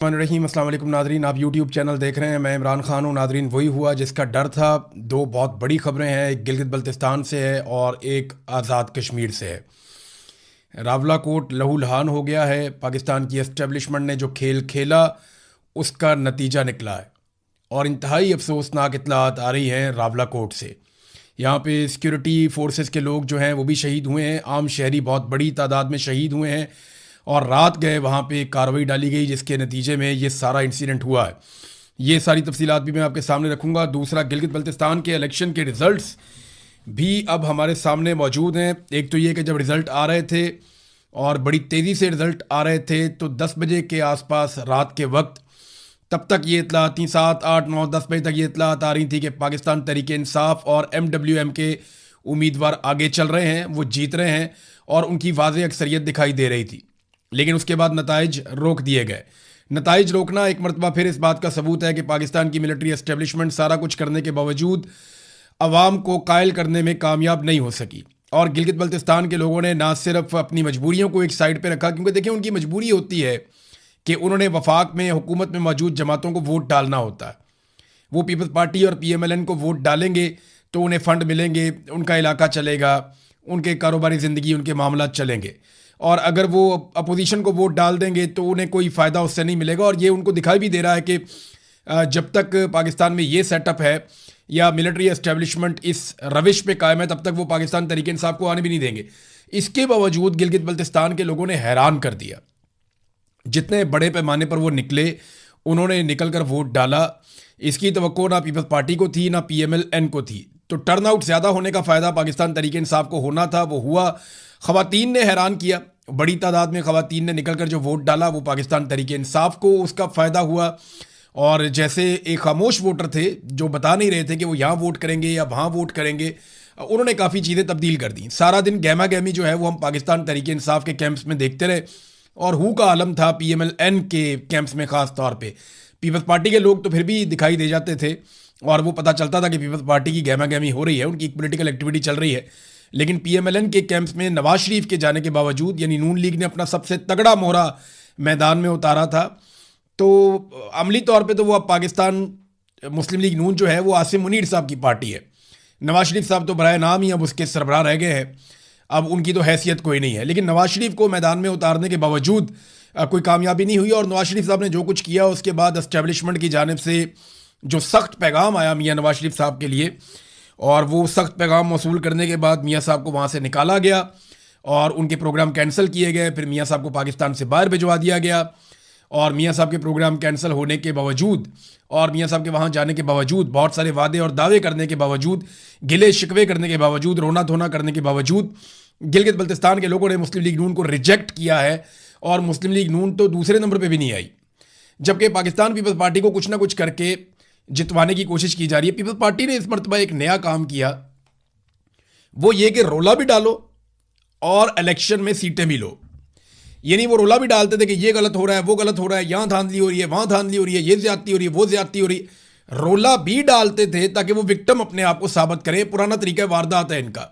रहीम अस्सलाम वालेकुम नादरीन, आप यूट्यूब चैनल देख रहे हैं। मैं इमरान खान हूँ। नादरीन, वही हुआ जिसका डर था। दो बहुत बड़ी खबरें हैं, एक गिलगित बल्तिस्तान से है और एक आज़ाद कश्मीर से है। रावलाकोट लहूलुहान हो गया है। पाकिस्तान की एस्टेब्लिशमेंट ने जो खेल खेला उसका नतीजा निकला है और इंतहाई अफसोसनाक इत्तलात आ रही हैं रावलाकोट से। यहाँ पे सिक्योरिटी फोर्सेस के लोग जो हैं वो भी शहीद हुए हैं, आम शहरी बहुत बड़ी तादाद में शहीद हुए हैं और रात गए वहाँ पे कार्रवाई डाली गई जिसके नतीजे में ये सारा इंसिडेंट हुआ है। ये सारी तफसीलात भी मैं आपके सामने रखूँगा। दूसरा, गिलगित बल्तिस्तान के इलेक्शन के रिज़ल्ट्स भी अब हमारे सामने मौजूद हैं। एक तो ये कि जब रिज़ल्ट आ रहे थे और बड़ी तेज़ी से रिज़ल्ट आ रहे थे तो 10 बजे के आसपास रात के वक्त तब तक ये इतलात थी, 7, 8, 9, 10 बजे तक ये इतलात आ रही थी कि पाकिस्तान तहरीक इंसाफ और MWM के उम्मीदवार आगे चल रहे हैं, वो जीत रहे हैं और उनकी वाज़ेह अक्सरियत दिखाई दे रही थी। लेकिन उसके बाद नताइज रोक दिए गए। नताइज रोकना एक मरतबा फिर इस बात का सबूत है कि पाकिस्तान की मिलिट्री एस्टेब्लिशमेंट सारा कुछ करने के बावजूद अवाम को कायल करने में कामयाब नहीं हो सकी। और गिलगित बल्तिस्तान के लोगों ने ना सिर्फ अपनी मजबूरियों को एक साइड पे रखा, क्योंकि देखिए उनकी मजबूरी होती है कि उन्होंने वफाक में हुकूमत में मौजूद जमातों को वोट डालना होता है। वो पीपल्स पार्टी और PMLN को वोट डालेंगे तो उन्हें फ़ंड मिलेंगे, उनका इलाका चलेगा, उनके कारोबारी ज़िंदगी, उनके मामला चलेंगे। और अगर वो अपोजिशन को वोट डाल देंगे तो उन्हें कोई फ़ायदा उससे नहीं मिलेगा। और ये उनको दिखाई भी दे रहा है कि जब तक पाकिस्तान में ये सेटअप है या मिलिट्री एस्टेब्लिशमेंट इस रविश पे कायम है तब तक वो पाकिस्तान तहरीक इंसाफ को आने भी नहीं देंगे। इसके बावजूद गिलगित बल्तिस्तान के लोगों ने हैरान कर दिया। जितने बड़े पैमाने पर वो निकले, उन्होंने निकल कर वोट डाला। इसकी तवक्को ना पीपल्स पार्टी को थी ना PMLN को थी। तो टर्न आउट ज़्यादा होने का फ़ायदा पाकिस्तान तहरीक इंसाफ को होना था, वो हुआ। ख़वातीन ने हैरान किया, बड़ी तादाद में ख़वातीन ने निकल कर जो वोट डाला वो पाकिस्तान तहरीक इंसाफ को उसका फ़ायदा हुआ। और जैसे एक खामोश वोटर थे जो बता नहीं रहे थे कि वो यहाँ वोट करेंगे या वहाँ वोट करेंगे, उन्होंने काफ़ी चीज़ें तब्दील कर दी। सारा दिन गहमा गहमी जो है वो हम पाकिस्तान तहरीक इंसाफ के कैंप्स में देखते रहे और हु का आलम था PMLN के कैंप्स में। ख़ास तौर पे पीपल्स पार्टी के लोग तो फिर भी दिखाई दे जाते थे और वो पता चलता था कि पीपल्स पार्टी की गहमा गहमी हो रही है, उनकी एक पोलिटिकल एक्टिविटी चल रही है। लेकिन PMLN के कैंप्स में नवाज शरीफ के जाने के बावजूद, यानी नून लीग ने अपना सबसे तगड़ा मोहरा मैदान में उतारा था, तो अमली तौर पे तो वो अब पाकिस्तान मुस्लिम लीग नून जो है वो आसिम मुनीर साहब की पार्टी है। नवाज शरीफ साहब तो बराए नाम ही अब उसके सरबराह रह गए हैं, अब उनकी तो हैसियत कोई नहीं है। लेकिन नवाज शरीफ को मैदान में उतारने के बावजूद कोई कामयाबी नहीं हुई और नवाज शरीफ साहब ने जो कुछ किया उसके बाद एस्टेब्लिशमेंट की जानिब से जो सख्त पैगाम आया मियाँ नवाज शरीफ साहब के लिए, और वो सख्त पैगाम मौसूल करने के बाद मियाँ साहब को वहाँ से निकाला गया और उनके प्रोग्राम कैंसिल किए गए। फिर मियाँ साहब को पाकिस्तान से बाहर भिजवा दिया गया और मियाँ साहब के प्रोग्राम कैंसिल होने के बावजूद और मियाँ साहब के वहाँ जाने के बावजूद, बहुत सारे वादे और दावे करने के बावजूद, गिले शिकवे करने के बावजूद, रोना धोना करने के बावजूद, गिलगित बल्तिस्तान के लोगों ने मुस्लिम लीग नून को रिजेक्ट किया है और मुस्लिम लीग नून तो दूसरे नंबर पे भी नहीं आई। जबकि पाकिस्तान पीपल्स पार्टी को कुछ ना कुछ करके जितवाने की कोशिश की जा रही है। पीपल्स पार्टी ने इस मरतबा एक नया काम किया, वो ये कि रोला भी डालो और इलेक्शन में सीटें भी लो। यानी वो रोला भी डालते थे कि ये गलत हो रहा है, वो गलत हो रहा है, यहाँ धांधली हो रही है, वहाँ धांधली हो रही है, ये ज्यादती हो रही है, वो ज्यादती हो रही है। रोला भी डालते थे ताकि वो विक्टिम अपने आप को साबित करे। पुराना तरीका वारदात है इनका।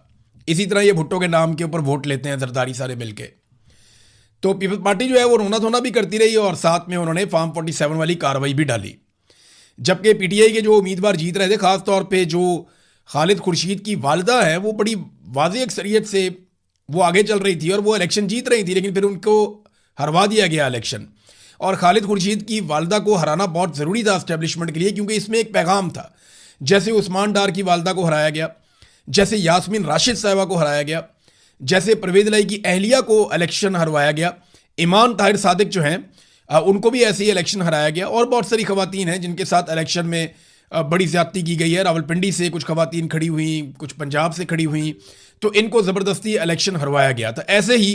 इसी तरह ये भुट्टो के नाम के ऊपर वोट लेते हैं जरदारी सारे मिलके। तो पीपल्स पार्टी जो है वो रोना धोना भी करती रही और साथ में उन्होंने फार्म 47 वाली कार्रवाई भी डाली। जबकि PTI के जो उम्मीदवार जीत रहे थे, खास तौर पे जो खालिद खुर्शीद की वालदा है, वो बड़ी वाज़ेह अक्सरियत से वो आगे चल रही थी और वो इलेक्शन जीत रही थी, लेकिन फिर उनको हरवा दिया गया इलेक्शन। और खालिद खुर्शीद की वालदा को हराना बहुत ज़रूरी था एस्टेब्लिशमेंट के लिए, क्योंकि इसमें एक पैगाम था। जैसे उस्मान डार की वालदा को हराया गया, जैसे यास्मीन राशिद साहिबा को हराया गया, जैसे परवेज़ लाई की अहलिया को इलेक्शन हरवाया गया, ईमान ताहिर सादिक जो हैं उनको भी ऐसे ही इलेक्शन हराया गया। और बहुत सारी खवातीन हैं जिनके साथ इलेक्शन में बड़ी ज़्यादती की गई है। रावलपिंडी से कुछ खवातीन खड़ी हुई, कुछ पंजाब से खड़ी हुई, तो इनको ज़बरदस्ती इलेक्शन हरवाया गया था। ऐसे ही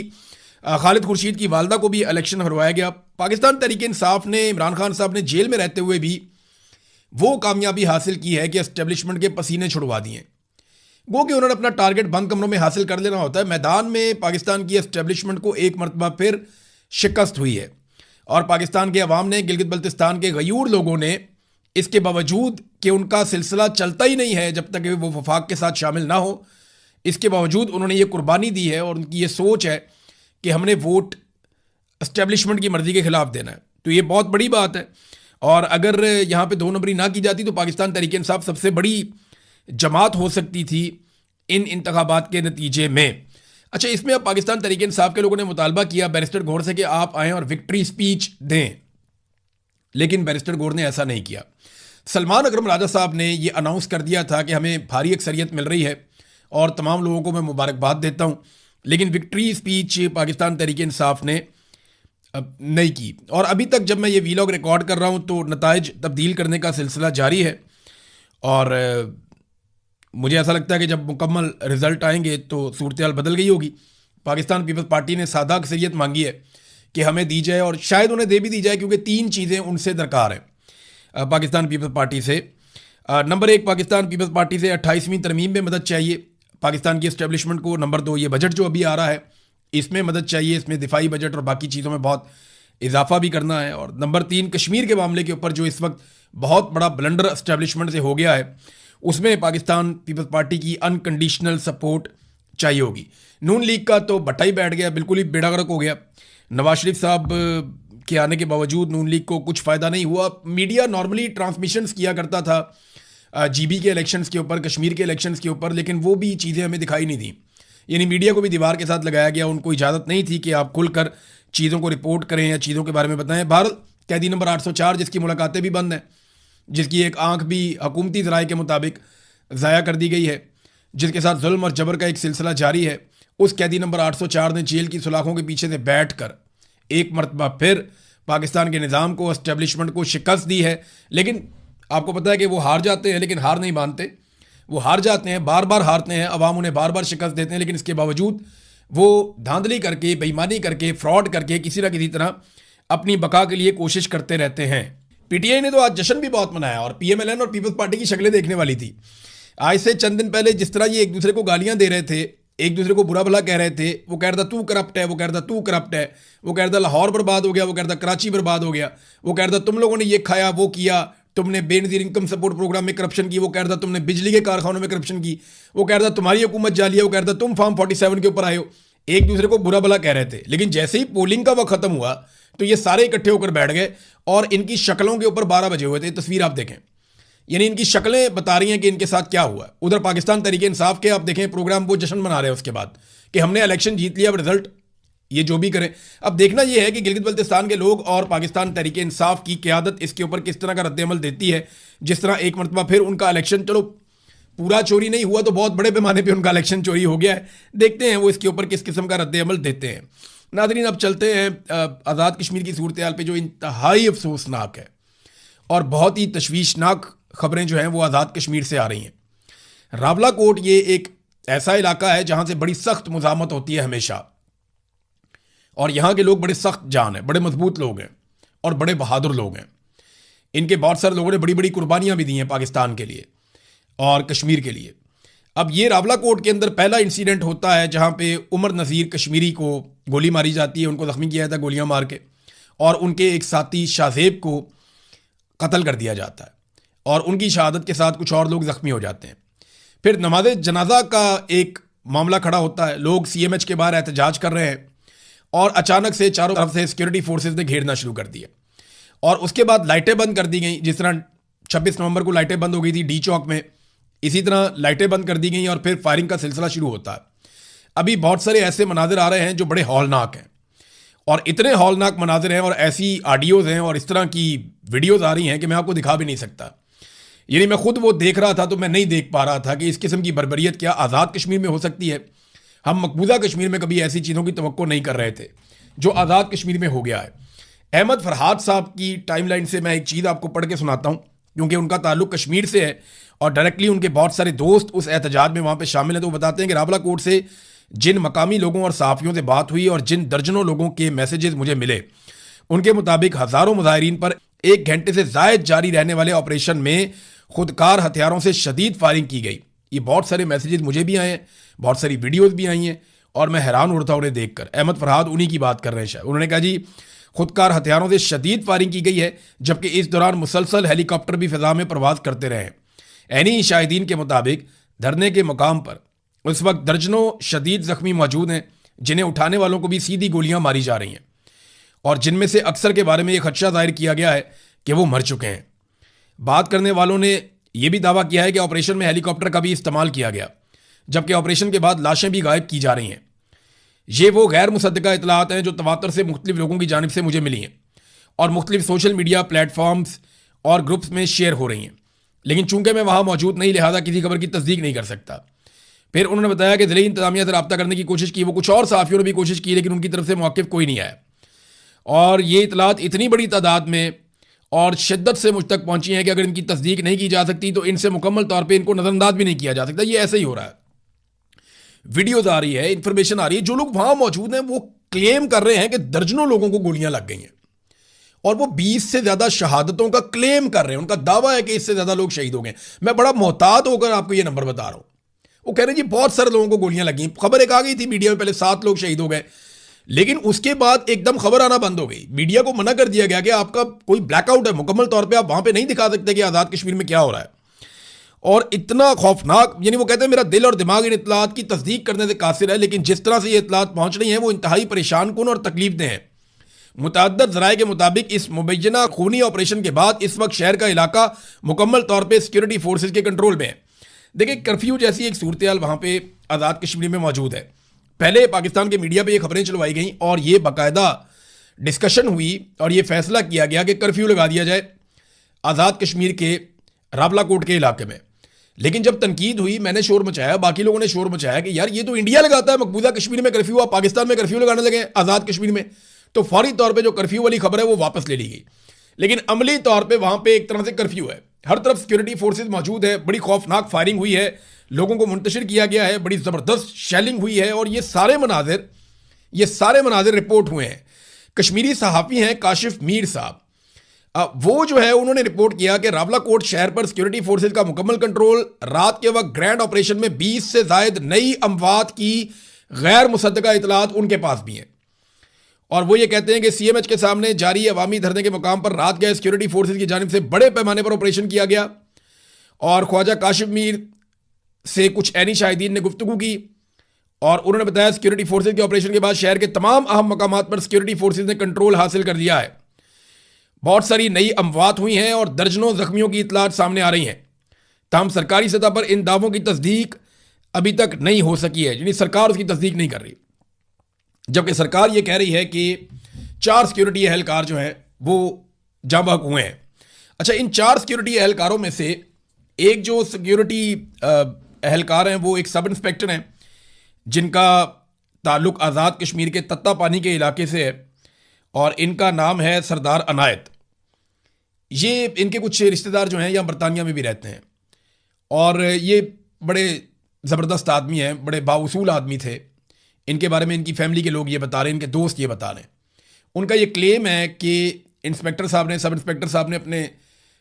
खालिद खुर्शीद की वालदा को भी इलेक्शन हरवाया गया। पाकिस्तान तहरीक इंसाफ ने, इमरान खान साहब ने जेल में रहते हुए भी वो कामयाबी हासिल की है कि एस्टेब्लिशमेंट के पसीने छुड़वा दिए। गो कि उन्होंने अपना टारगेट बंद कमरों में हासिल कर लेना होता है। मैदान में पाकिस्तान की एस्टेब्लिशमेंट को एक मरतबा फिर शिकस्त हुई है और पाकिस्तान के अवाम ने, गिलगित बल्तिस्तान के गयूर लोगों ने, इसके बावजूद कि उनका सिलसिला चलता ही नहीं है जब तक वो वफाक के साथ शामिल ना हो, इसके बावजूद उन्होंने ये कुर्बानी दी है और उनकी ये सोच है कि हमने वोट एस्टेब्लिशमेंट की मर्जी के खिलाफ देना है। तो ये बहुत बड़ी बात है। और अगर यहाँ पे 2 नंबरी ना की जाती तो पाकिस्तान तहरीक इंसाफ सबसे बड़ी जमात हो सकती थी इन इंतखाबात के नतीजे में। अच्छा, इसमें अब पाकिस्तान तहरीक इंसाफ के लोगों ने मुतालबा किया बैरिस्टर गौर से कि आप आएँ और विक्ट्री स्पीच दें, लेकिन बैरिस्टर गौर ने ऐसा नहीं किया। सलमान अकरम राजा साहब ने ये अनाउंस कर दिया था कि हमें भारी अक्सरियत मिल रही है और तमाम लोगों को मैं मुबारकबाद देता हूँ, लेकिन विक्ट्री स्पीच पाकिस्तान तहरीक इंसाफ ने नहीं की। और अभी तक जब मैं ये वीलॉग रिकॉर्ड कर रहा हूँ तो नताइज तब्दील करने का सिलसिला जारी है और मुझे ऐसा लगता है कि जब मुकम्मल रिजल्ट आएंगे तो सूरत हाल बदल गई होगी। पाकिस्तान पीपल्स पार्टी ने सादा अक्सरियत मांगी है कि हमें दी जाए और शायद उन्हें दे भी दी जाए, क्योंकि 3 चीज़ें उनसे दरकार है पाकिस्तान पीपल्स पार्टी से। नंबर 1, पाकिस्तान पीपल्स पार्टी से 28वीं तरमीम में मदद चाहिए पाकिस्तान की इस्टेब्लिशमेंट को। नंबर 2, ये बजट जो अभी आ रहा है इसमें मदद चाहिए, इसमें दिफाई बजट और बाकी चीज़ों में बहुत इजाफा भी करना है। और नंबर 3, कश्मीर के मामले के ऊपर जो इस वक्त बहुत बड़ा ब्लंडर इस्टेब्लिशमेंट से हो गया है, उसमें पाकिस्तान पीपल्स पार्टी की अनकंडीशनल सपोर्ट चाहिए होगी। नून लीग का तो बट्टा ही बैठ गया, बिल्कुल ही बेड़ा गर्क हो गया। नवाज शरीफ साहब के आने के बावजूद नून लीग को कुछ फ़ायदा नहीं हुआ। मीडिया नॉर्मली ट्रांसमिशंस किया करता था जीबी के इलेक्शंस के ऊपर, कश्मीर के इलेक्शंस के ऊपर, लेकिन वो भी चीज़ें हमें दिखाई नहीं दी। यानी मीडिया को भी दीवार के साथ लगाया गया, उनको इजाज़त नहीं थी कि आप खुलकर चीज़ों को रिपोर्ट करें या चीज़ों के बारे में बताएं। भारत कैदी नंबर 804 जिसकी मुलाकातें भी बंद हैं, जिसकी एक आंख भी हुकूमती ज़राए के मुताबिक ज़ाया कर दी गई है, जिसके साथ जुल्म और जबर का एक सिलसिला जारी है, उस कैदी नंबर 804 ने जेल की सुलाखों के पीछे से बैठकर एक मरतबा फिर पाकिस्तान के निज़ाम को, एस्टेब्लिशमेंट को शिकस्त दी है। लेकिन आपको पता है कि वो हार जाते हैं, लेकिन हार नहीं मानते। वो हार जाते हैं, बार बार हारते हैं, अवाम उन्हें बार बार शिकस्त देते हैं, लेकिन इसके बावजूद वो धांधली करके, बेईमानी करके, फ्रॉड करके किसी ना किसी तरह अपनी बका के लिए कोशिश करते रहते हैं। पीटीआई ने तो आज जश्न भी बहुत मनाया और पीएमएलएन और पीपल्स पार्टी की शक्लें देखने वाली थी। आज से चंद दिन पहले जिस तरह ये एक दूसरे को गालियां दे रहे थे, एक दूसरे को बुरा भला कह रहे थे, वो कह रहा था तू करप्ट है, वो कह रहा था तू करप्ट है, वो कह रहा था लाहौर बर्बाद हो गया, वो कह रहा था कराची बर्बाद हो गया, वो कह रहा था तुम लोगों ने ये खाया वो किया, तुमने बेनजीर इनकम सपोर्ट प्रोग्राम में करप्शन की, वो कह रहा था तुमने बिजली के कारखानों में करप्शन की, वो कह रहा था तुम्हारी हुकूमत जाली है, वो कह रहा था तुम फॉर्म 47 के ऊपर आए हो। एक दूसरे को बुरा भला कह रहे थे, लेकिन जैसे ही पोलिंग का वक्त खत्म हुआ तो ये सारे इकट्ठे होकर बैठ गए और इनकी शक्लों के ऊपर 12 बजे हुए थे। तस्वीर आप देखें, यानी इनकी शक्लें बता रही हैं कि इनके साथ क्या हुआ। उधर पाकिस्तान तहरीक इंसाफ के आप देखें प्रोग्राम, वो जश्न मना रहे हैं उसके बाद कि हमने इलेक्शन जीत लिया, अब रिजल्ट ये जो भी करें। अब देखना यह है कि गिलगित बल्तिस्तान के लोग और पाकिस्तान तहरीक इंसाफ की क़यादत इसके ऊपर किस तरह का रद्द-ए-अमल देती है। जिस तरह एक मरतबा फिर उनका इलेक्शन, चलो पूरा चोरी नहीं हुआ तो बहुत बड़े पैमाने पे उनका इलेक्शन चोरी हो गया है, देखते हैं वो इसके ऊपर किस किस्म का रद्द-ए-अमल देते हैं। नादरीन, अब चलते हैं आज़ाद कश्मीर की सूरत हाल पे, जो इंतहाई अफसोसनाक है और बहुत ही तशवीशनाक खबरें जो हैं वो आज़ाद कश्मीर से आ रही हैं। रावलाकोट ये एक ऐसा इलाका है जहाँ से बड़ी सख्त मुज़ामत होती है हमेशा, और यहाँ के लोग बड़े सख्त जान हैं, बड़े मजबूत लोग हैं और बड़े बहादुर लोग हैं। इनके बहुत सारे लोगों ने बड़ी बड़ी कुर्बानियाँ भी दी हैं पाकिस्तान के लिए और कश्मीर के लिए। अब ये रावलाकोट के अंदर पहला इंसिडेंट होता है जहाँ पे उमर नज़ीर कश्मीरी को गोली मारी जाती है, उनको ज़ख्मी किया जाता है गोलियाँ मार के, और उनके एक साथी शाहजेब को कत्ल कर दिया जाता है और उनकी शहादत के साथ कुछ और लोग ज़ख्मी हो जाते हैं। फिर नमाज जनाजा का एक मामला खड़ा होता है, लोग CMH के बाहर एहतजाज कर रहे हैं और अचानक से चारों तरफ से सिक्योरिटी फोर्सेज ने घेरना शुरू कर दिया और उसके बाद लाइटें बंद कर दी गई। जिस तरह 26 नवंबर को लाइटें बंद हो गई थी डी चौक में, इसी तरह लाइटें बंद कर दी गई और फिर फायरिंग का सिलसिला शुरू होता है। अभी बहुत सारे ऐसे मनाजिर आ रहे हैं जो बड़े हौलनाक हैं और इतने हौलनाक मनाजिर हैं और ऐसी ऑडियोज़ हैं और इस तरह की वीडियोज़ आ रही हैं कि मैं आपको दिखा भी नहीं सकता। यानी मैं खुद वो देख रहा था तो मैं नहीं देख पा रहा था कि इस किस्म की बर्बरियत क्या आज़ाद कश्मीर में हो सकती है। हम मकबूजा कश्मीर में कभी ऐसी चीज़ों की तवक्को नहीं कर रहे थे जो आज़ाद कश्मीर में हो गया है। अहमद फरहाद साहब की टाइमलाइन से मैं एक चीज़ आपको पढ़ के सुनाता हूँ, क्योंकि उनका ताल्लुक कश्मीर से है और डायरेक्टली उनके बहुत सारे दोस्त उस एहतजाज में वहाँ पे शामिल हैं। तो वो बताते हैं कि रावलाकोट से जिन मकामी लोगों और सहाफ़ियों से बात हुई और जिन दर्जनों लोगों के मैसेजेस मुझे मिले, उनके मुताबिक हज़ारों मुजाहिरीन पर 1 घंटे से ज़ायद जारी रहने वाले ऑपरेशन में खुदकार हथियारों से शदीद फायरिंग की गई। ये बहुत सारे मैसेजेस मुझे भी आए हैं, बहुत सारी वीडियोज़ भी आई हैं और मैं हैरान हो रहा था उन्हें देखकर। अहमद फरहाद उन्हीं की बात कर रहे हैं शायद। उन्होंने कहा जी खुदकार हथियारों से शदीद फायरिंग की गई है, जबकि इस दौरान मुसलसल हेलीकॉप्टर भी फिजा में प्रवास करते रहे। ऐनी शाहिदीन के मुताबिक धरने के मुकाम पर उस वक्त दर्जनों शदीद जख्मी मौजूद हैं, जिन्हें उठाने वालों को भी सीधी गोलियां मारी जा रही हैं और जिनमें से अक्सर के बारे में यह खदशा जाहिर किया गया है कि वो मर चुके हैं। बात करने वालों ने यह भी दावा किया है कि ऑपरेशन में हेलीकॉप्टर का भी इस्तेमाल किया गया, जबकि ऑपरेशन के बाद लाशें भी गायब की जा रही हैं। ये वो गैर मुसद्दका इतलात हैं जो तवातर से मुख्तलिफ लोगों की जानिब से मुझे मिली हैं और मुख्तलिफ सोशल मीडिया प्लेटफॉर्म्स और ग्रुप्स में शेयर हो रही हैं, लेकिन चूंकि मैं वहाँ मौजूद नहीं, लिहाजा किसी खबर की तस्दीक नहीं कर सकता। फिर उन्होंने बताया कि ज़िले इंतजामिया से रब्ता करने की कोशिश की, वो कुछ और सहाफ़ियों ने भी कोशिश की, लेकिन उनकी तरफ से मौक़िफ़ कोई नहीं आया। और ये इतलात इतनी बड़ी तादाद में और शिद्दत से मुझ तक पहुँची हैं कि अगर इनकी तस्दीक नहीं की जा सकती तो इनसे मुकम्मल तौर पर इनको नज़रअंदाज भी नहीं किया जा सकता। ये ऐसे ही हो रहा है। वीडियोज आ रही है, इंफॉर्मेशन आ रही है, जो लोग वहां मौजूद हैं वो क्लेम कर रहे हैं कि दर्जनों लोगों को गोलियां लग गई हैं और वो 20 से ज्यादा शहादतों का क्लेम कर रहे हैं। उनका दावा है कि इससे ज्यादा लोग शहीद हो गए। मैं बड़ा मोहतात होकर आपको ये नंबर बता रहा हूं। वो कह रहे हैं जी बहुत सारे लोगों को गोलियां लगी। खबर एक आ गई थी मीडिया में, पहले 7 लोग शहीद हो गए, लेकिन उसके बाद एकदम खबर आना बंद हो गई। मीडिया को मना कर दिया गया कि आपका कोई ब्लैकआउट है, मुकम्मल तौर पर आप वहां पर नहीं दिखा सकते कि आजाद कश्मीर में क्या हो रहा है। और इतना खौफनाक, यानी वो कहते हैं मेरा दिल और दिमाग इन इतलात की तस्दीक करने से कासिर है, लेकिन जिस तरह से ये इतलात पहुंच रही हैं वो इंतहाई परेशान कुन और तकलीफ दें हैं। मुतअद्दिद ज़राए के मुताबिक इस मुबैना खूनी ऑपरेशन के बाद इस वक्त शहर का इलाका मुकम्मल तौर पर सिक्योरिटी फोर्सेज के कंट्रोल में है। देखिए, कर्फ्यू जैसी एक सूरत हाल वहाँ पर आज़ाद कश्मीर में मौजूद है। पहले पाकिस्तान के मीडिया पर ये खबरें चलवाई गई और ये बाकायदा डिस्कशन हुई और ये फैसला किया गया कि कर्फ्यू लगा दिया जाए आज़ाद कश्मीर के रावलाकोट के इलाके में। लेकिन जब तनकीद हुई, मैंने शोर मचाया, बाकी लोगों ने शोर मचाया कि यार ये तो इंडिया लगाता है मकबूजा कश्मीर में कर्फ्यू, आप पाकिस्तान में कर्फ्यू लगाने लगे आज़ाद कश्मीर में। तो फौरी तौर पे जो कर्फ्यू वाली खबर है वो वापस ले ली गई। लेकिन अमली तौर पे वहां पे एक तरह से कर्फ्यू है, हर तरफ सिक्योरिटी फोर्सेज मौजूद है, बड़ी खौफनाक फायरिंग हुई है, लोगों को मुंतशिर किया गया है, बड़ी ज़बरदस्त शेलिंग हुई है और ये सारे मनाजिर रिपोर्ट हुए हैं। कश्मीरी सहाफ़ी हैं काशिफ मीर साहब, वो जो है उन्होंने रिपोर्ट किया कि रावलाकोट शहर पर सिक्योरिटी फोर्सेज का मुकम्मल कंट्रोल। रात के वक्त ग्रैंड ऑपरेशन में 20 से ज़ायद नई अमवात की गैर मुसद्दका इतलात उनके पास भी हैं। और वो ये कहते हैं कि CMH के सामने जारी अवामी धरने के मुकाम पर रात गए सिक्योरिटी फोर्सेज की जानिब से बड़े पैमाने पर ऑपरेशन किया गया और ख्वाजा काशिफ मीर से कुछ ऐनी शाहिदीन ने गुफ्तगू की और उन्होंने बताया सिक्योरिटी फोर्सेज के ऑपरेशन के बाद शहर के तमाम अहम मकामात पर सिक्योरिटी फोर्सेज ने कंट्रोल हासिल कर दिया है। बहुत सारी नई अमवात हुई हैं और दर्जनों जख्मियों की इतलात सामने आ रही हैं। ताहम सरकारी सतह पर इन दावों की तस्दीक अभी तक नहीं हो सकी है, यानी सरकार उसकी तस्दीक नहीं कर रही, जबकि सरकार ये कह रही है कि 4 सिक्योरिटी एहलकार जो हैं वो जाँ बहक हुए हैं। अच्छा, इन 4 सिक्योरिटी एहलकारों में से एक जो सिक्योरिटी एहलकार हैं वो एक सब इंस्पेक्टर हैं जिनका ताल्लुक आज़ाद कश्मीर के तत्ता पानी के इलाके से है और इनका नाम है सरदार अनायत। ये इनके कुछ रिश्तेदार जो हैं यहाँ बरतानिया में भी रहते हैं और ये बड़े ज़बरदस्त आदमी हैं, बड़े बाउसूल आदमी थे। इनके बारे में इनकी फैमिली के लोग ये बता रहे हैं, इनके दोस्त ये बता रहे हैं। उनका ये क्लेम है कि इंस्पेक्टर साहब ने, सब इंस्पेक्टर साहब ने अपने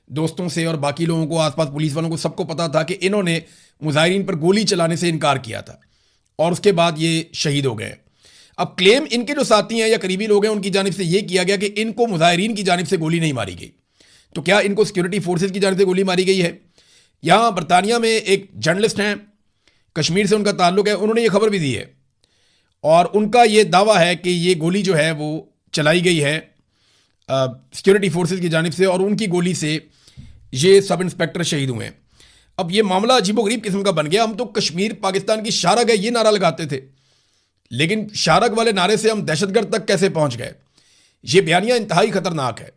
दोस्तों से और बाकी लोगों को, आसपास पुलिस वालों को, सबको पता था कि इन्होंने मुजाहिरीन पर गोली चलाने से इनकार किया था और उसके बाद ये शहीद हो गए। अब क्लेम इनके जो साथी हैं या करीबी लोग हैं उनकी जानिब से ये किया गया कि इनको मुजाहिरीन की जानिब से गोली नहीं मारी गई। तो क्या इनको सिक्योरिटी फोर्सेज की जानिब से गोली मारी गई है? यहाँ बरतानिया में एक जर्नलिस्ट हैं, कश्मीर से उनका ताल्लुक है, उन्होंने ये खबर भी दी है और उनका ये दावा है कि ये गोली जो है वो चलाई गई है सिक्योरिटी फोर्सेज की जानिब से और उनकी गोली से ये सब इंस्पेक्टर शहीद हुए हैं। अब ये मामला अजीबोगरीब किस्म का बन गया। हम तो कश्मीर पाकिस्तान की शारग है ये नारा लगाते थे, लेकिन शारग वाले नारे से हम दहशतगर्द तक कैसे पहुंच गए? ये बयानिया इंतहाई खतरनाक है।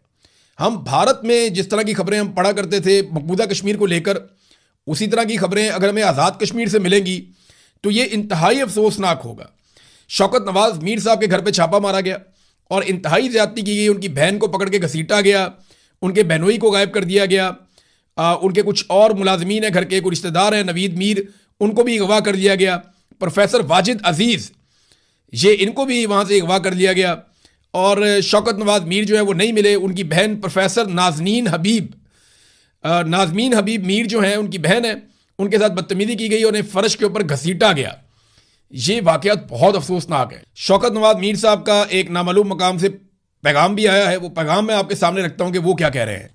हम भारत में जिस तरह की खबरें हम पढ़ा करते थे मकबूजा कश्मीर को लेकर, उसी तरह की खबरें अगर हमें आज़ाद कश्मीर से मिलेंगी तो ये इंतहाई अफसोसनाक होगा। शौकत नवाज मीर साहब के घर पे छापा मारा गया और इंतहाई ज्यादती की गई। उनकी बहन को पकड़ के घसीटा गया, उनके बहनोई को गायब कर दिया गया, उनके कुछ और मुलाजमीन हैं घर के, कोई रिश्तेदार हैं नवीद मीर, उनको भी अगवा कर लिया गया। प्रोफेसर वाजिद अजीज़, ये इनको भी वहाँ से अगवा कर लिया गया और शौकत नवाज मीर जो है वो नहीं मिले। उनकी बहन प्रोफेसर नाज़मीन हबीब मीर जो हैं, उनकी बहन है, उनके साथ बदतमीजी की गई और उन्हें फर्श के ऊपर घसीटा गया। ये वाकयात बहुत अफसोसनाक है। शौकत नवाज मीर साहब का एक नामालूम मकाम से पैगाम भी आया है, वो पैगाम मैं आपके सामने रखता हूँ कि वो क्या कह रहे हैं।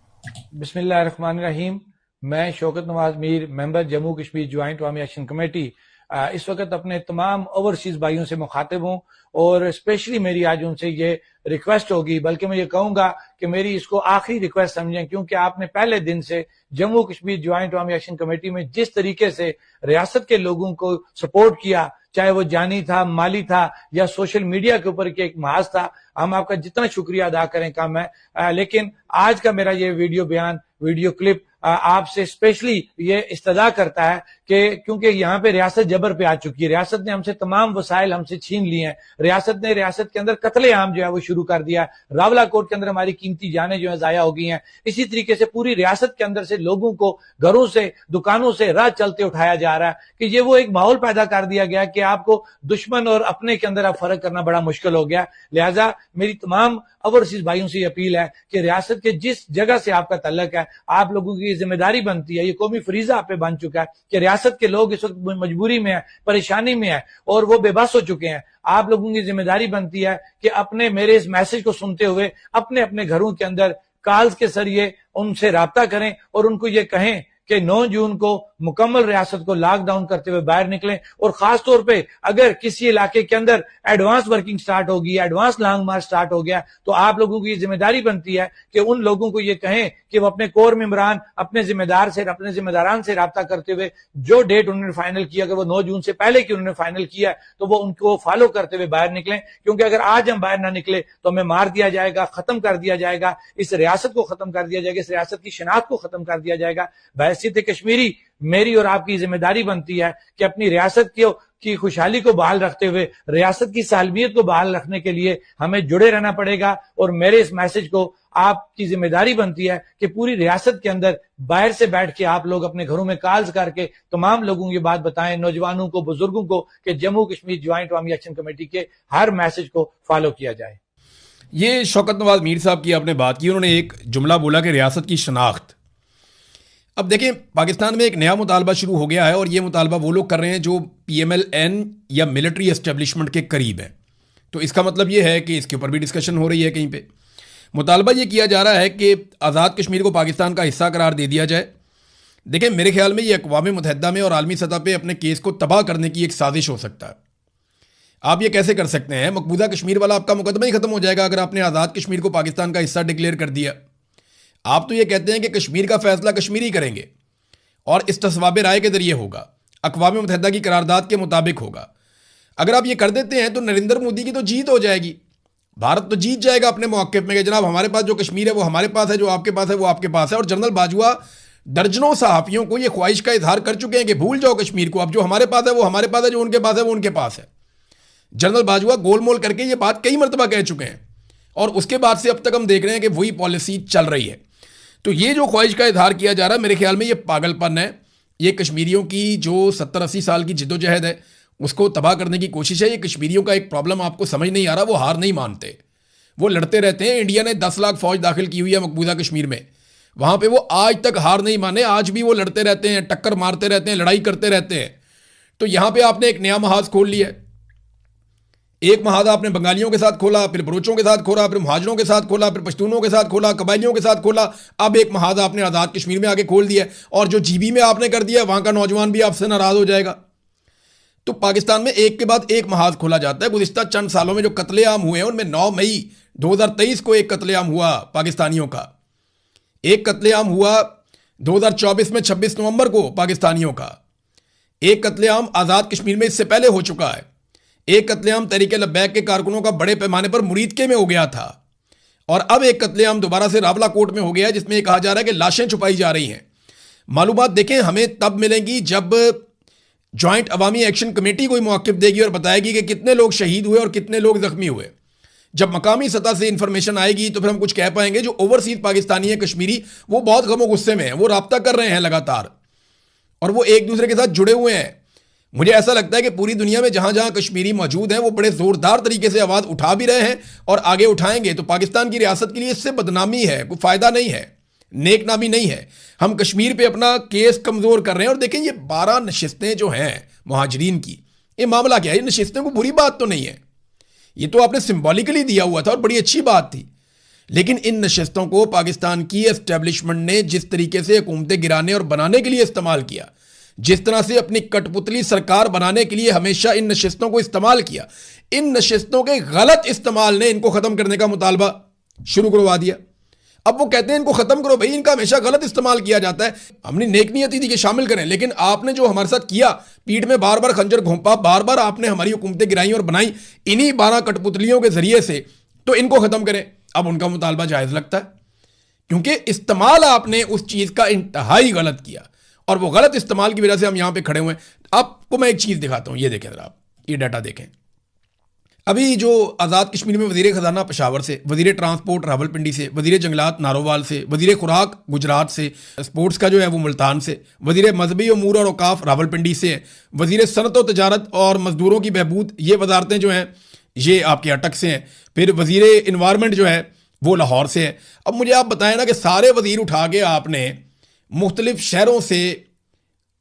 बिस्मिल्लाहिर्रहमानिर्रहीम। मैं शौकत नवाज मीर, मेंबर जम्मू कश्मीर ज्वाइंट अवामी एक्शन कमेटी, इस वक्त अपने तमाम ओवरसीज भाइयों से मुखातिब हूं और स्पेशली मेरी आज उनसे ये रिक्वेस्ट होगी, बल्कि मैं ये कहूंगा कि मेरी इसको आखिरी रिक्वेस्ट समझें, क्योंकि आपने पहले दिन से जम्मू कश्मीर ज्वाइंट अवामी एक्शन कमेटी में जिस तरीके से रियासत के लोगों को सपोर्ट किया, चाहे वो जानी था, माली था या सोशल मीडिया के ऊपर के एक महाज था, हम आपका जितना शुक्रिया अदा करें कम है। लेकिन आज का मेरा ये वीडियो बयान, वीडियो क्लिप आपसे स्पेशली ये इस्तदा करता है कि क्योंकि यहाँ पे रियासत जबर पे आ चुकी है, रियासत ने हमसे तमाम वसाइल हमसे छीन लिए हैं, रियासत ने रियासत के अंदर कत्लेआम जो है वो शुरू कर दिया, रावला कोट के अंदर हमारी कीमती जानें जो है जाया हो गई हैं। इसी तरीके से पूरी रियासत के अंदर से लोगों को घरों से, दुकानों से राह चलते उठाया जा रहा है कि ये वो एक माहौल पैदा कर दिया गया कि आपको दुश्मन और अपने के अंदर अब फर्क करना बड़ा मुश्किल हो गया। लिहाजा मेरी तमाम ओवरसीज भाइयों से अपील है कि रियासत के जिस जगह से आपका तल्लक है, आप लोगों की जिम्मेदारी बनती है, ये कौमी फरीजा आप पे बन चुका है कि रियासत के लोग इस वक्त मजबूरी में है, परेशानी में है और वो बेबस हो चुके हैं। आप लोगों की जिम्मेदारी बनती है कि अपने मेरे इस मैसेज को सुनते हुए अपने अपने घरों के अंदर कॉल्स के जरिए उनसे राब्ता करें और उनको ये कहें कि 9 जून को मुकम्मल रियासत को लॉकडाउन करते हुए बाहर निकलें। और खास तौर पे अगर किसी इलाके के अंदर एडवांस वर्किंग स्टार्ट होगी, एडवांस लॉन्ग मार्च स्टार्ट हो गया, तो आप लोगों की जिम्मेदारी बनती है कि उन लोगों को ये कहें कि वो अपने कोर मेंबरान, अपने जिम्मेदारान से राब्ता करते हुए जो डेट उन्होंने फाइनल किया, अगर वो 9 जून से पहले की उन्होंने फाइनल किया तो वो उनको फॉलो करते हुए बाहर निकलें। क्योंकि अगर आज हम बाहर ना निकले तो हमें मार दिया जाएगा, खत्म कर दिया जाएगा, इस रियासत को खत्म कर दिया जाएगा, इस रियासत की शनाख्त को खत्म कर दिया जाएगा। बहैसियत कश्मीरी मेरी और आपकी जिम्मेदारी बनती है कि अपनी रियासत की खुशहाली को बहाल रखते हुए, रियासत की सालमियत को बहाल रखने के लिए हमें जुड़े रहना पड़ेगा। और मेरे इस मैसेज को आपकी जिम्मेदारी बनती है कि पूरी रियासत के अंदर बाहर से बैठ के आप लोग अपने घरों में कॉल्स करके तमाम लोगों की बात बताएं, नौजवानों को, बुजुर्गों को, कि जम्मू कश्मीर ज्वाइंट अवामी एक्शन कमेटी के हर मैसेज को फॉलो किया जाए। ये शौकत नवाज मीर साहब की आपने बात की, उन्होंने एक जुमला बोला कि रियासत की शनाख्त। अब देखें, पाकिस्तान में एक नया मुतालबा शुरू हो गया है और ये मुतालबा वो लोग कर रहे हैं जो PMLN या मिलिट्री एस्टेब्लिशमेंट के करीब है। तो इसका मतलब ये है कि इसके ऊपर भी डिस्कशन हो रही है। कहीं पे मुतालबा ये किया जा रहा है कि आज़ाद कश्मीर को पाकिस्तान का हिस्सा करार दे दिया जाए। देखें, मेरे ख्याल में ये अक़वाम मुत्तहिदा में और आलमी सतह पर अपने केस को तबाह करने की एक साजिश हो सकता है। आप ये कैसे कर सकते हैं? मकबूजा कश्मीर वाला आपका मुकदमा ही खत्म हो जाएगा अगर आपने आज़ाद कश्मीर को पाकिस्तान का हिस्सा डिक्लेयर कर दिया। आप तो ये कहते हैं कि कश्मीर का फैसला कश्मीरी करेंगे और इस्तिस्वाब राय के जरिए होगा, अक़वाम मुत्तहिदा की करारदाद के मुताबिक होगा। अगर आप ये कर देते हैं तो नरेंद्र मोदी की तो जीत हो जाएगी, भारत तो जीत जाएगा अपने मौक़िफ़ में कि जनाब हमारे पास जो कश्मीर है वो हमारे पास है, जो आपके पास है वो आपके पास है। और जनरल बाजवा दर्जनों सहाफ़ियों को ये ख्वाहिश का इजहार कर चुके हैं कि भूल जाओ कश्मीर को, अब जो हमारे पास है वो हमारे पास है, जो उनके पास है वो उनके पास है। जनरल बाजवा गोलमोल करके ये बात कई मरतबा कह चुके हैं और उसके बाद से अब तक हम देख रहे हैं कि वही पॉलिसी चल रही है। तो ये जो ख्वाहिश का इजहार किया जा रहा है, मेरे ख्याल में ये पागलपन है। ये कश्मीरियों की जो 70-80 साल की जिद्दोजहद है उसको तबाह करने की कोशिश है। ये कश्मीरियों का एक प्रॉब्लम आपको समझ नहीं आ रहा, वो हार नहीं मानते, वो लड़ते रहते हैं। इंडिया ने 10 लाख फौज दाखिल की हुई है मकबूजा कश्मीर में, वहाँ पे वो आज तक हार नहीं माने, आज भी वो लड़ते रहते हैं, टक्कर मारते रहते हैं, लड़ाई करते रहते हैं। तो यहाँ पे आपने एक नया महाज खोल लिया है। एक महाज आपने बंगालियों के साथ खोला, फिर बलोचों के साथ खोला, फिर मुहाजिरों के साथ खोला, फिर पश्तूनों के साथ खोला, कबायलियों के साथ खोला, अब एक महाज आपने आज़ाद कश्मीर में आके खोल दिया। और जो GB में आपने कर दिया, वहाँ का नौजवान भी आपसे नाराज़ हो जाएगा। तो पाकिस्तान में एक के बाद एक महाज खोला जाता है। गुज़िश्ता चंद सालों में जो कत्लेआम हुए हैं उनमें 9 मई 2023 को एक कत्लेआम हुआ पाकिस्तानियों का, एक कत्लेआम हुआ 2024 में 26 नवंबर को पाकिस्तानियों का, एक कत्लेआम आज़ाद कश्मीर में इससे पहले हो चुका है, एक कत्लेआम तहरीक लब्बैक के कारकुनों का बड़े पैमाने पर मुरीदके में हो गया था, और अब एक कत्लेआम दोबारा से रावला कोट में हो गया है जिसमें यह कहा जा रहा है कि लाशें छुपाई जा रही हैं। मालूमात देखें हमें तब मिलेंगी जब ज्वाइंट अवामी एक्शन कमेटी कोई मौक़िफ़ देगी और बताएगी कि कितने लोग शहीद हुए और कितने लोग जख्मी हुए। जब मकामी सतह से इंफॉर्मेशन आएगी तो फिर हम कुछ कह पाएंगे। जो ओवरसीज पाकिस्तानी है कश्मीरी, वो बहुत गम और गुस्से में हैं, वो राब्ता कर रहे हैं लगातार और वो एक दूसरे के साथ जुड़े हुए हैं। मुझे ऐसा लगता है कि पूरी दुनिया में जहां जहां कश्मीरी मौजूद हैं वो बड़े ज़ोरदार तरीके से आवाज़ उठा भी रहे हैं और आगे उठाएंगे। तो पाकिस्तान की रियासत के लिए इससे बदनामी है, कोई फ़ायदा नहीं है, नेक नामी नहीं है। हम कश्मीर पे अपना केस कमज़ोर कर रहे हैं। और देखें ये 12 नशिस्तें जो हैं मुहाजिरीन की, ये मामला क्या है? ये नशिस्तें को बुरी बात तो नहीं है, ये तो आपने सिंबॉलिकली दिया हुआ था और बड़ी अच्छी बात थी। लेकिन इन नशिस्तों को पाकिस्तान की एस्टेब्लिशमेंट ने जिस तरीके से हुकूमतें गिराने और बनाने के लिए इस्तेमाल किया, जिस तरह से अपनी कठपुतली सरकार बनाने के लिए हमेशा इन नशिस्तों को इस्तेमाल किया, इन नशिस्तों के गलत इस्तेमाल ने इनको खत्म करने का मुतालबा शुरू करवा दिया। अब वो कहते हैं इनको खत्म करो भाई, इनका हमेशा गलत इस्तेमाल किया जाता है। हमने नेक नियति थी कि शामिल करें, लेकिन आपने जो हमारे साथ किया, पीठ में बार बार खंजर घोंपा, बार बार आपने हमारी हुकूमतें गिराई और बनाई इन्हीं 12 कठपुतलियों के जरिए से, तो इनको खत्म करें। अब उनका मुतालबा जायज लगता है, क्योंकि इस्तेमाल आपने उस चीज का इंतहाई गलत किया, और वो गलत इस्तेमाल की वजह से हम यहां पे खड़े हुए हैं। आपको मैं एक चीज दिखाता हूं, ये देखें जरा, आप ये डाटा देखें। अभी जो आज़ाद कश्मीर में वज़ीर ख़जाना पेशावर से, वज़ीर ट्रांसपोर्ट रावलपिंडी से, वज़ीर जंगलात नारोवाल से, वज़ीर खुराक गुजरात से, स्पोर्ट्स का जो है वो मुल्तान से, वज़ीर मजहबी अमूर और औकाफ रावलपिंडी से, वज़ीर सनत व तजारत और मजदूरों की बहबूद, ये वजारतें जो हैं ये आपके अटक से हैं। फिर वज़ीर इन्वायरमेंट जो है वो लाहौर से है। अब मुझे आप बताएं ना कि सारे वज़ीर उठा के आपने मुख्तलिफ शहरों से,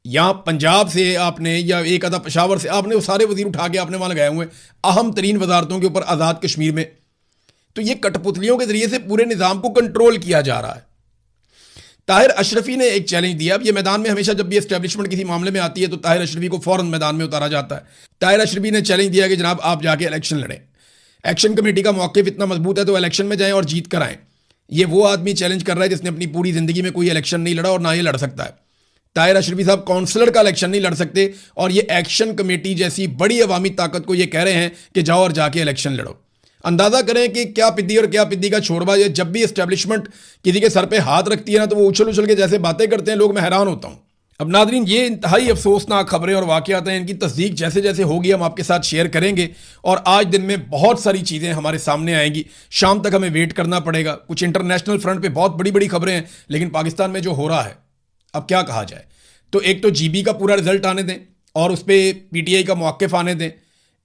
या पंजाब से आपने, या एक आधा पेशावर से, आपने वो सारे वजीर उठा के आपने वहां लगाए हुए अहम तरीन वजारतों के ऊपर आज़ाद कश्मीर में। तो ये कठपुतलियों के जरिए से पूरे निज़ाम को कंट्रोल किया जा रहा है। ताहिर अशरफी ने एक चैलेंज दिया। अब ये मैदान में हमेशा जब भी एस्टेब्लिशमेंट किसी मामले में आती है तो ताहिर अशरफी को फौरन मैदान में उतारा जाता है। ताहिर अशरफी ने चैलेंज दिया कि जनाब आप जाके इलेक्शन लड़ें, एक्शन कमेटी का मौक़िफ़ इतना मजबूत है तो इलेक्शन में जाएं और जीत कर आएँ। ये वो आदमी चैलेंज कर रहा है जिसने अपनी पूरी ज़िंदगी में कोई इलेक्शन नहीं लड़ा और ना ही लड़ सकता है। ताहिर अशरफी साहब काउंसलर का इलेक्शन नहीं लड़ सकते, और ये एक्शन कमेटी जैसी बड़ी अवामी ताकत को ये कह रहे हैं कि जाओ और जाके इलेक्शन लड़ो। अंदाजा करें कि क्या पिद्दी और क्या पिद्दी का छोड़वा। ये जब भी एस्टेब्लिशमेंट किसी के सर पे हाथ रखती है ना, तो वो उछल उछल के जैसे बातें करते हैं लोग, मैं हैरान होता हूं। अब नादरीन, ये इंतहाई अफसोसनाक खबरें और वाक़यात हैं, इनकी तस्दीक जैसे जैसे होगी हम आपके साथ शेयर करेंगे, और आज दिन में बहुत सारी चीज़ें हमारे सामने आएंगी। शाम तक हमें वेट करना पड़ेगा। कुछ इंटरनेशनल फ्रंट पे बहुत बड़ी बड़ी खबरें हैं, लेकिन पाकिस्तान में जो हो रहा है, अब क्या कहा जाए। तो एक तो जीबी का पूरा रिजल्ट आने दें, और उस पर पीटीआई का मौक़िफ़ आने दें,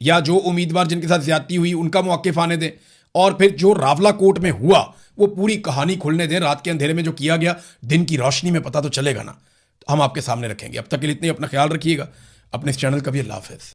या जो उम्मीदवार जिनके साथ ज्यादती हुई उनका मौक़िफ़ आने दें, और फिर जो रावला कोर्ट में हुआ वो पूरी कहानी खुलने दें। रात के अंधेरे में जो किया गया, दिन की रोशनी में पता तो चलेगा ना। हम आपके सामने रखेंगे। अब तक के लिए इतने, अपना ख्याल रखिएगा, अपने इस चैनल का भी। अल्लाह हाफ़िज़।